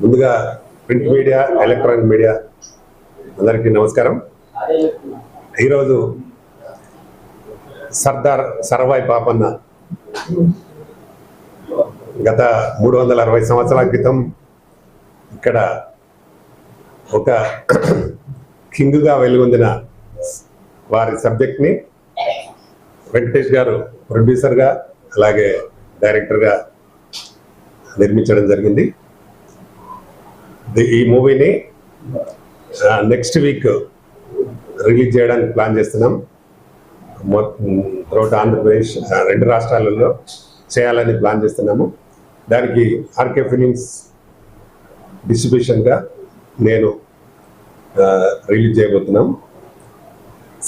ముందుగా print media, electronic media అందరికీ నమస్కారం. ఈరోజు సర్దార్ సర్వాయి పాపన్న గత 360 సంవత్సరాల క్రితం ఇక్కడ ఒక కింగ్గా వెలుగొందిన వారి సబ్జెక్ట్ని వెంకటేష్ గారు ప్రొడ్యూసర్గా అలాగే డైరెక్టర్గా నిర్మించడం జరిగింది. ఈ మూవీని నెక్స్ట్ వీక్ రిలీజ్ చేయడానికి ప్లాన్ చేస్తున్నాం. త్రూఅవుట్ ఆంధ్రప్రదేశ్ 2 రాష్ట్రాలలో చేయాలని ప్లాన్ చేస్తున్నాము. దానికి ఆర్కే ఫిలిమ్స్ డిస్ట్రిబ్యూషన్గా నేను రిలీజ్ చేయబోతున్నాం.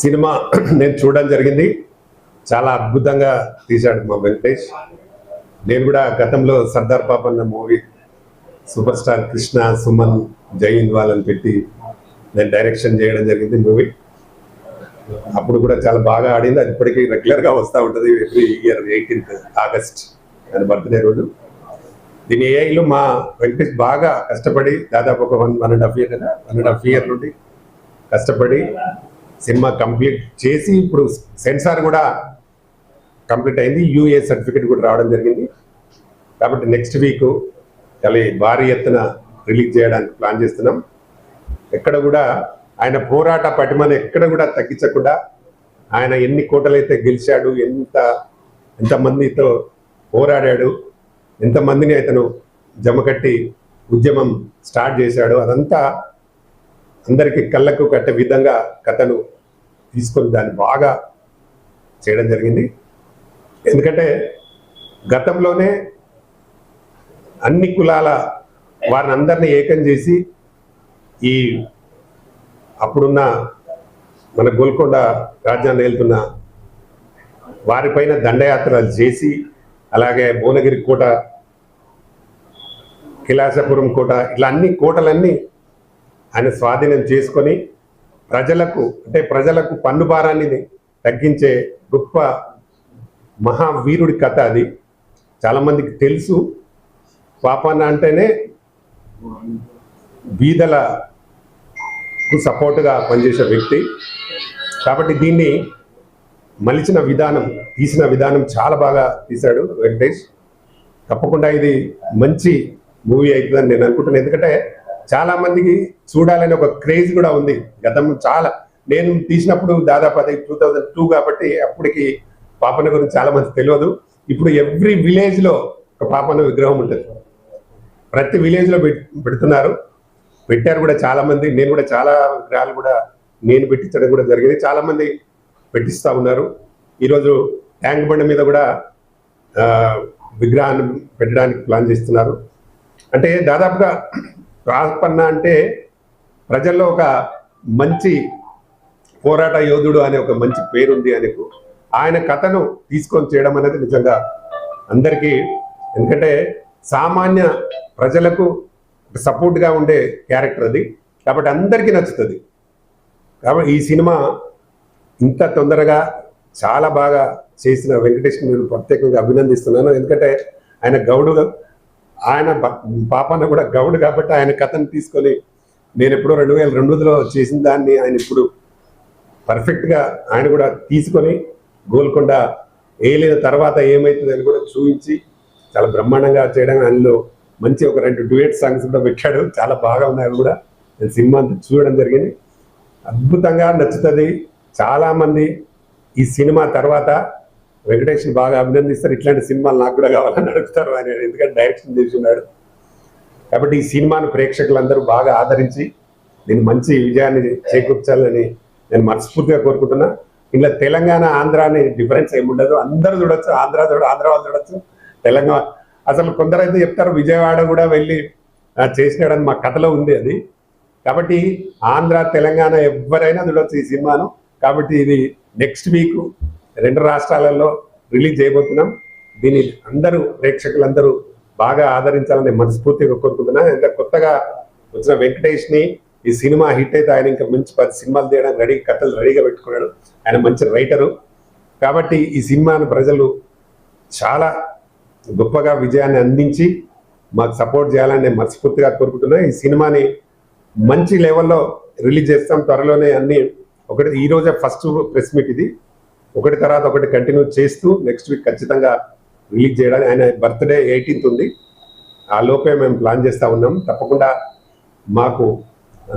సినిమా నేను చూడడం జరిగింది. చాలా అద్భుతంగా తీశాడు మా వెంకటేష్. నేను కూడా గతంలో Sardar Papanna movie super star Krishna, Suman, Jain వాళ్ళని పెట్టి నేను డైరెక్షన్ చేయడం జరిగింది మూవీ. అప్పుడు కూడా చాలా బాగా ఆడింది. అది ఇప్పటికీ రెగ్యులర్గా వస్తూ ఉంటుంది. ఎవ్రీ ఇయర్ 18th ఆగస్ట్ అని బర్త్డే రోజు. దీని ఏఐలో మా వెంకటేష్ బాగా కష్టపడి దాదాపు ఒక 1.5 year నుండి కష్టపడి సినిమా కంప్లీట్ చేసి ఇప్పుడు సెన్సార్ కూడా కంప్లీట్ అయింది. యూఏ సర్టిఫికేట్ కూడా రావడం జరిగింది. కాబట్టి నెక్స్ట్ వీక్ చాలా భారీ ఎత్తున రిలీజ్ చేయడానికి ప్లాన్ చేస్తున్నాం. ఎక్కడ కూడా ఆయన పోరాట పటిమను ఎక్కడ కూడా తగ్గించకుండా ఆయన ఎన్ని కోటలైతే గెలిచాడు, ఎంతమందితో పోరాడాడు, ఎంతమందిని అతను జమకట్టి ఉద్యమం స్టార్ట్ చేశాడు, అదంతా అందరికీ కళ్ళకు కట్టే విధంగా కథను తీసుకొని దాన్ని బాగా చేయడం జరిగింది. ఎందుకంటే గతంలోనే అన్ని కులాల వారిని అందరినీ ఏకం చేసి ఈ అప్పుడున్న మన గోల్కొండ రాజ్యాన్ని వెళ్తున్న వారిపైన దండయాత్రలు చేసి, అలాగే భువనగిరి కోట, కిలాసపురం కోట, ఇలా అన్ని కోటలన్నీ ఆయన స్వాధీనం చేసుకొని ప్రజలకు పన్ను భారాన్ని తగ్గించే గొప్ప మహావీరుడి కథ అది. చాలామందికి తెలుసు. పాపన్న అంటేనే బీదలకు సపోర్ట్గా పనిచేసే వ్యక్తి. కాబట్టి దీన్ని మలిచిన విధానం, తీసిన విధానం చాలా బాగా తీశాడు వెంకటేష్. తప్పకుండా ఇది మంచి మూవీ అవుతుందని నేను అనుకుంటున్నాను. ఎందుకంటే చాలామందికి చూడాలని ఒక క్రేజ్ కూడా ఉంది. గతం నేను తీసినప్పుడు దాదాపు అది 2002 కాబట్టి అప్పటికి పాపన్న గురించి చాలా మంది తెలియదు. ఇప్పుడు ఎవ్రీ విలేజ్లో ఒక పాపన్న విగ్రహం ఉంటుంది. ప్రతి విలేజ్లో పెట్టారు కూడా చాలామంది. నేను కూడా చాలా విగ్రహాలు కూడా నేను పెట్టించడం కూడా జరిగింది. చాలామంది పెట్టిస్తూ ఉన్నారు. ఈరోజు ట్యాంక్ బండ్ మీద కూడా విగ్రహాన్ని పెట్టడానికి ప్లాన్ చేస్తున్నారు. అంటే దాదాపుగా పాపన్న అంటే ప్రజల్లో ఒక మంచి పోరాట యోధుడు అనే ఒక మంచి పేరుంది ఆయనకు. ఆయన కథను తీసుకొని చేయడం అనేది నిజంగా అందరికీ, ఎందుకంటే సామాన్య ప్రజలకు సపోర్ట్గా ఉండే క్యారెక్టర్ అది. కాబట్టి అందరికీ నచ్చుతుంది. కాబట్టి ఈ సినిమా ఇంత తొందరగా చాలా బాగా చేసిన వెంకటేష్ని నేను ప్రత్యేకంగా అభినందిస్తున్నాను. ఎందుకంటే ఆయన పాపన్న కూడా గౌడు కాబట్టి ఆయన కథను తీసుకొని నేను ఎప్పుడో 2002లో చేసిన దాన్ని ఆయన ఇప్పుడు పర్ఫెక్ట్గా ఆయన కూడా తీసుకొని గోల్కొండ వేయలేన తర్వాత ఏమవుతుంది అని కూడా చూపించి చాలా బ్రహ్మాండంగా చేయడం. అందులో మంచి ఒక 2 డ్యూయట్ సాంగ్స్ కూడా పెట్టాడు. చాలా బాగా ఉన్నాయి. కూడా నేను సినిమా అంతా చూడడం జరిగింది. అద్భుతంగా నచ్చుతుంది. చాలామంది ఈ సినిమా తర్వాత వెంకటేష్ని బాగా అభినందిస్తారు. ఇట్లాంటి సినిమాలు నాకు కూడా కావాలని అడుగుతారు ఆయన, ఎందుకంటే డైరెక్షన్ చేస్తున్నాడు. కాబట్టి ఈ సినిమాను ప్రేక్షకులందరూ బాగా ఆదరించి దీన్ని మంచి విజయాన్ని చేకూర్చాలని నేను మనస్ఫూర్తిగా కోరుకుంటున్నా. ఇలా తెలంగాణ, ఆంధ్ర అని డిఫరెన్స్ ఏముండదు. అందరూ చూడొచ్చు. ఆంధ్ర వాళ్ళు చూడొచ్చు, తెలంగాణ. అసలు కొందరైతే చెప్తారు విజయవాడ కూడా వెళ్ళి చేసినాడని, మా కథలో ఉంది అది. కాబట్టి ఆంధ్ర, తెలంగాణ ఎవరైనా చూడొచ్చు ఈ సినిమాను. కాబట్టి ఇది నెక్స్ట్ వీక్ 2 రాష్ట్రాలలో రిలీజ్ చేయబోతున్నాం. దీన్ని ప్రేక్షకులందరూ బాగా ఆదరించాలని మనస్ఫూర్తిగా కోరుకుంటున్నా. ఇంకా కొత్తగా వచ్చిన వెంకటేష్ని ఈ సినిమా హిట్ అయితే ఆయన ఇంకా మంచి 10 సినిమాలు తీయడానికి కథలు రెడీగా పెట్టుకున్నాడు. ఆయన మంచి రైటరు. కాబట్టి ఈ సినిమాను ప్రజలు చాలా గొప్పగా విజయాన్ని అందించి మాకు సపోర్ట్ చేయాలని నేను మనస్ఫూర్తిగా కోరుకుంటున్నా. ఈ సినిమాని మంచి లెవెల్లో రిలీజ్ చేస్తాం త్వరలోనే. అన్ని ఒకటి ఈ రోజే ఫస్ట్ ప్రెస్ మీట్ ఇది, ఒకటి తర్వాత ఒకటి కంటిన్యూ చేస్తూ నెక్స్ట్ వీక్ ఖచ్చితంగా రిలీజ్ చేయడానికి. ఆయన బర్త్డే 18th ఉంది, ఆ లోపే మేము ప్లాన్ చేస్తూ ఉన్నాం. తప్పకుండా మాకు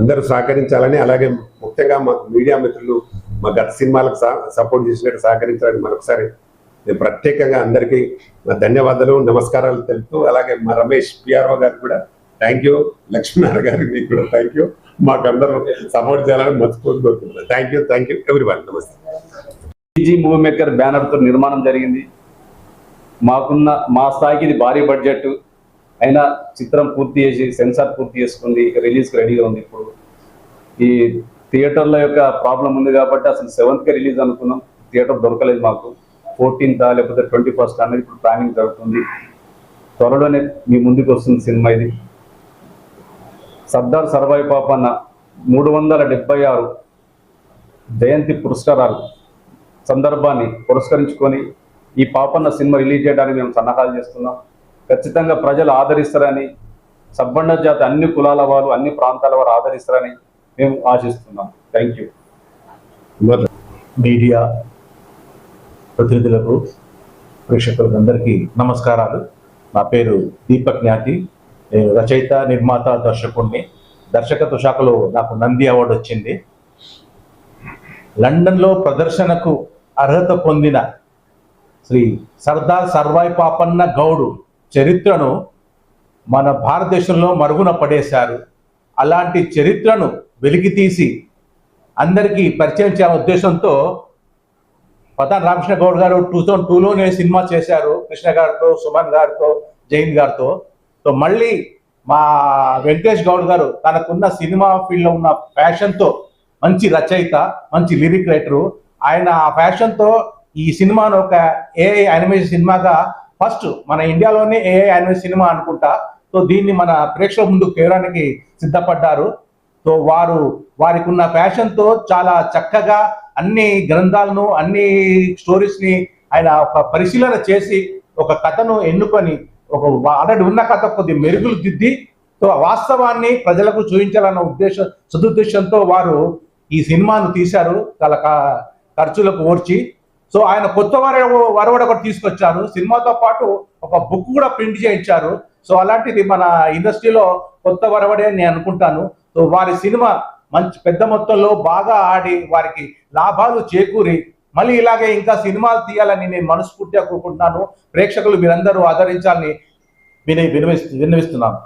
అందరూ సహకరించాలని, అలాగే ముఖ్యంగా మాకు మీడియా మిత్రులు మా గత సినిమాలకు సపోర్ట్ చేసినట్టు సహకరించాలని మరొకసారి నేను ప్రత్యేకంగా అందరికీ నా ధన్యవాదాలు, నమస్కారాలు తెలుపుతూ, అలాగే మా రమేష్ పిఆర్ఓ గారికి కూడా థ్యాంక్ యూ, లక్ష్మీనారాయణ గారికి మీకు కూడా థ్యాంక్ యూ. మాకు అందరూ సపోర్ట్ చేయాలని మర్చిపోతూ కోరుకుంటున్నాను. Thank you everyone. నమస్తే. పీజీ మూవీ మేకర్ బ్యానర్తో నిర్మాణం జరిగింది. మా స్థాయికి ఇది భారీ బడ్జెట్ అయినా చిత్రం పూర్తి చేసి సెన్సార్ పూర్తి చేసుకుంది, రిలీజ్కి రెడీగా ఉంది. ఇప్పుడు ఈ థియేటర్ల యొక్క ప్రాబ్లం ఉంది కాబట్టి అసలు 7th రిలీజ్ అనుకున్నాం, థియేటర్ దొరకలేదు మాకు. 14th లేకపోతే 21st అనేది ఇప్పుడు ప్లానింగ్ జరుగుతుంది. త్వరలోనే మీ ముందుకు వస్తుంది సినిమా. ఇది సర్దార్ సర్వాయి పాపన్న 376 జయంతి పురస్కారాలు సందర్భాన్ని పురస్కరించుకొని ఈ పాపన్న సినిమా రిలీజ్ చేయడానికి మేము సన్నాహాలు చేస్తున్నాం. ఖచ్చితంగా ప్రజలు ఆదరిస్తారని, సబ్బండ జాతి అన్ని కులాల వారు అన్ని ప్రాంతాల వారు ఆదరిస్తారని మేము ఆశిస్తున్నాం. Thank you. మీడియా ప్రతినిధులకు, ప్రేక్షకులకు అందరికీ నమస్కారాలు. నా పేరు దీపక్ జ్ఞాతి. నేను రచయిత, నిర్మాత, దర్శకుడిని. దర్శకత్వ శాఖలో నాకు నంది అవార్డు వచ్చింది. లండన్లో ప్రదర్శనకు అర్హత పొందిన శ్రీ సర్దార్ సర్వాయి పాపన్న గౌడు చరిత్రను మన భారతదేశంలో మరుగున పడేశారు. అలాంటి చరిత్రను వెలికితీసి అందరికీ పరిచయం చేయాలనే ఉద్దేశంతో పతాన్ రామకృష్ణ గౌడ్ గారు 2002లోనే సినిమా చేశారు, కృష్ణ గారితో, సుమన్ గారితో, జైన్ గారితో. సో మళ్ళీ మా వెంకటేష్ గౌడ్ గారు తనకున్న సినిమా ఫీల్డ్లో ఉన్న ప్యాషన్తో, మంచి రచయిత, మంచి లిరిక్ రైటరు, ఆయన ఆ ప్యాషన్తో ఈ సినిమాను ఒక ఏఐ యానిమేషన్ సినిమాగా ఫస్ట్ మన ఇండియాలోనే ఏఐ యానిమేషన్ సినిమా అనుకుంటా. సో దీన్ని మన ప్రేక్షకుల ముందుకు తేవడానికి సిద్ధపడ్డారు. సో వారికి ఉన్న ప్యాషన్తో చాలా చక్కగా అన్ని గ్రంథాలను, అన్ని స్టోరీస్ని ఆయన ఒక పరిశీలన చేసి ఒక కథను ఎన్నుకొని ఒక ఆల్రెడీ ఉన్న కథ కొద్ది మెరుగులు దిద్ది సో వాస్తవాన్ని ప్రజలకు చూపించాలన్న సదుద్దేశంతో వారు ఈ సినిమాను తీశారు చాలా ఖర్చులకు ఓర్చి. సో ఆయన కొత్త వరవడ కూడా తీసుకొచ్చారు. సినిమాతో పాటు ఒక బుక్ కూడా ప్రింట్ చేయించారు. సో అలాంటిది మన ఇండస్ట్రీలో కొత్త వరవడే అని నేను అనుకుంటాను. సో వారి సినిమా మంచి పెద్ద మొత్తంలో బాగా ఆడి వారికి లాభాలు చేకూరి మళ్ళీ ఇలాగే ఇంకా సినిమాలు తీయాలని నేను మనస్ఫూర్తిగా కోరుకుంటున్నాను. ప్రేక్షకులు మీరందరూ ఆదరించాలని విన్నవిస్తున్నాను.